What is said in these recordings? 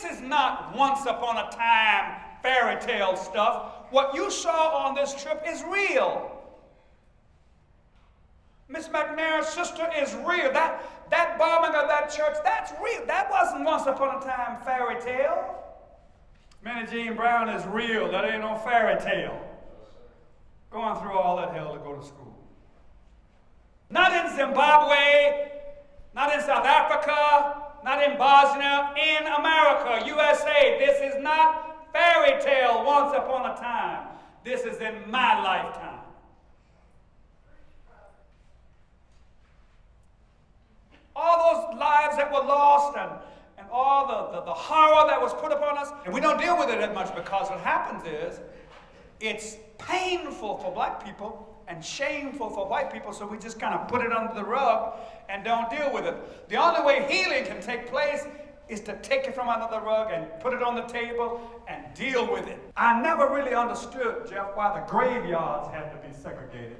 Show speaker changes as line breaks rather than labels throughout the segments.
This is not once upon a time fairy tale stuff. What you saw on this trip is real. Miss McNair's sister is real. That bombing of that church, that's real. That wasn't once upon a time fairy tale. Minnie Jean Brown is real. That ain't no fairy tale. Going through all that hell to go to school. Not in Zimbabwe, not in South Africa, not in Bosnia, in America, USA. This is not fairy tale once upon a time. This is in my lifetime. All those lives that were lost and all the horror that was put upon us, and we don't deal with it that much because what happens is it's painful for black people and shameful for white people, so we just kind of put it under the rug and don't deal with it. The only way healing can take place is to take it from under the rug and put it on the table and deal with it. I never really understood, Jeff, why the graveyards had to be segregated,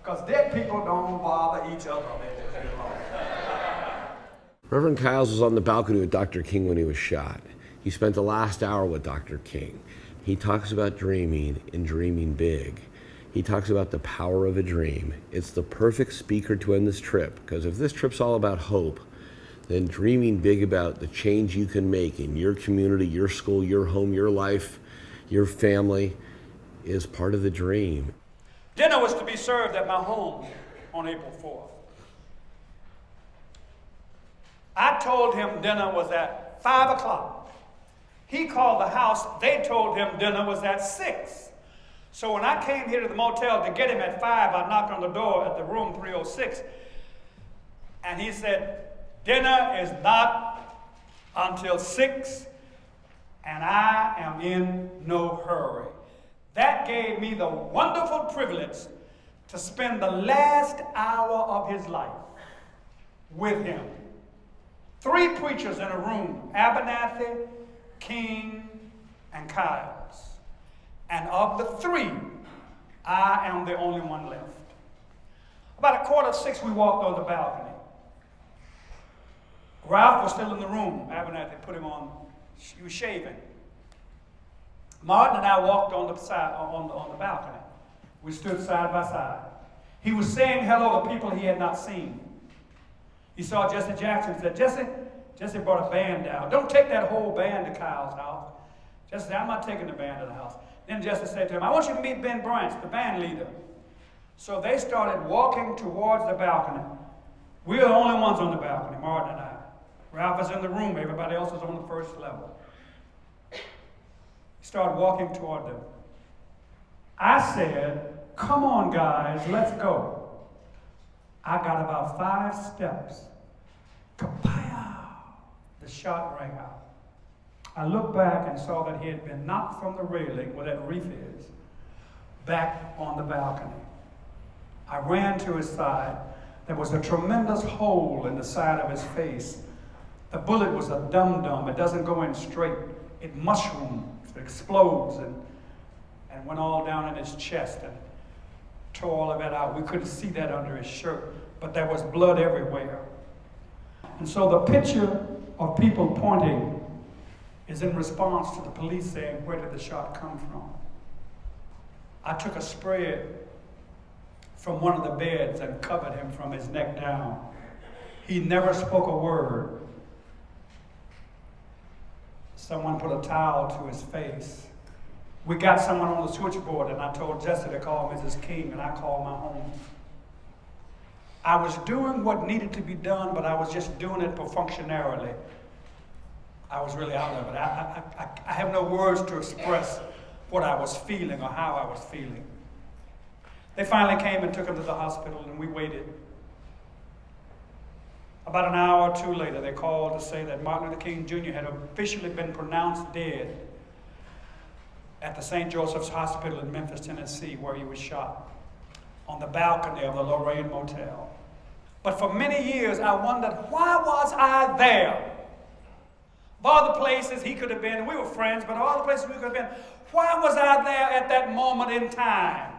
because dead people don't bother each other. They just get along.
Reverend Kyles was on the balcony with Dr. King when he was shot. He spent the last hour with Dr. King. He talks about dreaming and dreaming big. He talks about the power of a dream. It's the perfect speaker to end this trip, because if this trip's all about hope, then dreaming big about the change you can make in your community, your school, your home, your life, your family is part of the dream.
Dinner was to be served at my home on April 4th. I told him dinner was at 5 o'clock. He called the house. They told him dinner was at 6. So when I came here to the motel to get him at 5, I knocked on the door at the room 306. And he said, dinner is not until 6, and I am in no hurry. That gave me the wonderful privilege to spend the last hour of his life with him. 3 preachers in a room, Abernathy, King, and Kyles. And of the 3, I am the only one left. About 5:45, we walked on the balcony. Ralph was still in the room. Abernathy put him on, he was shaving. Martin and I walked on the balcony. We stood side by side. He was saying hello to people he had not seen. He saw Jesse Jackson and said, Jesse brought a band down. Don't take that whole band to Kyle's house. Jesse said, I'm not taking the band to the house. Then Jesse said to him, I want you to meet Ben Branch, the band leader. So they started walking towards the balcony. We were the only ones on the balcony, Martin and I. Ralph is in the room. Everybody else is on the first level. He started walking toward them. I said, come on, guys, let's go. I got about 5 steps. Kapow! The shot rang out. I looked back and saw that he had been knocked from the railing where that reef is, back on the balcony. I ran to his side. There was a tremendous hole in the side of his face. The bullet was a dum-dum. It doesn't go in straight. It mushrooms, it explodes, and went all down in his chest and tore all of that out. We couldn't see that under his shirt, but there was blood everywhere. And so the picture of people pointing is in response to the police saying, where did the shot come from? I took a spread from one of the beds and covered him from his neck down. He never spoke a word. Someone put a towel to his face. We got someone on the switchboard, and I told Jesse to call Mrs. King, and I called my home. I was doing what needed to be done, but I was just doing it perfunctorily. I was really out of it. I have no words to express what I was feeling or how I was feeling. They finally came and took him to the hospital, and we waited. About an hour or 2 later, they called to say that Martin Luther King Jr. had officially been pronounced dead at the St. Joseph's Hospital in Memphis, Tennessee, where he was shot on the balcony of the Lorraine Motel. But for many years, I wondered, why was I there? Of all the places he could have been, we were friends, but all the places we could have been, why was I there at that moment in time?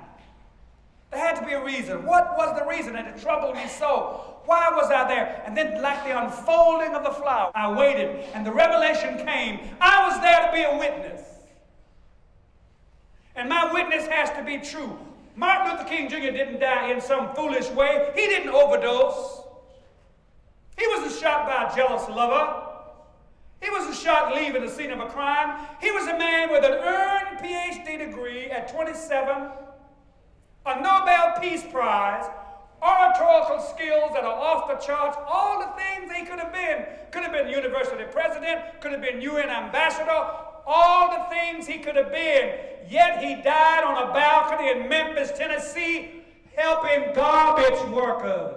There had to be a reason. What was the reason? And it troubled me so. Why was I there? And then, like the unfolding of the flower, I waited, and the revelation came. I was there to be a witness. And my witness has to be true. Martin Luther King Jr. didn't die in some foolish way. He didn't overdose. He wasn't shot by a jealous lover. He wasn't shot leaving the scene of a crime. He was a man with an earned PhD degree at 27, a Nobel Peace Prize, oratorical skills that are off the charts, all the things he could have been. Could have been university president, could have been UN ambassador, all the things he could have been. Yet he died on a balcony in Memphis, Tennessee, helping garbage workers.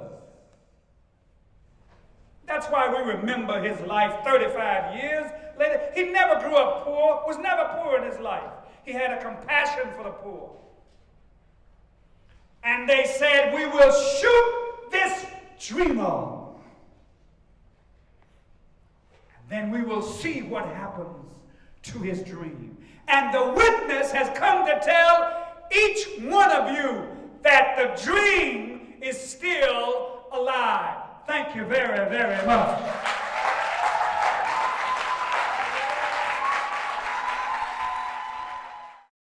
That's why we remember his life 35 years later. He never grew up poor, was never poor in his life. He had a compassion for the poor. And they said, we will shoot this dreamer. And then we will see what happens to his dream. And the witness has come to tell each one of you that the dream is still alive. Thank you very, very much.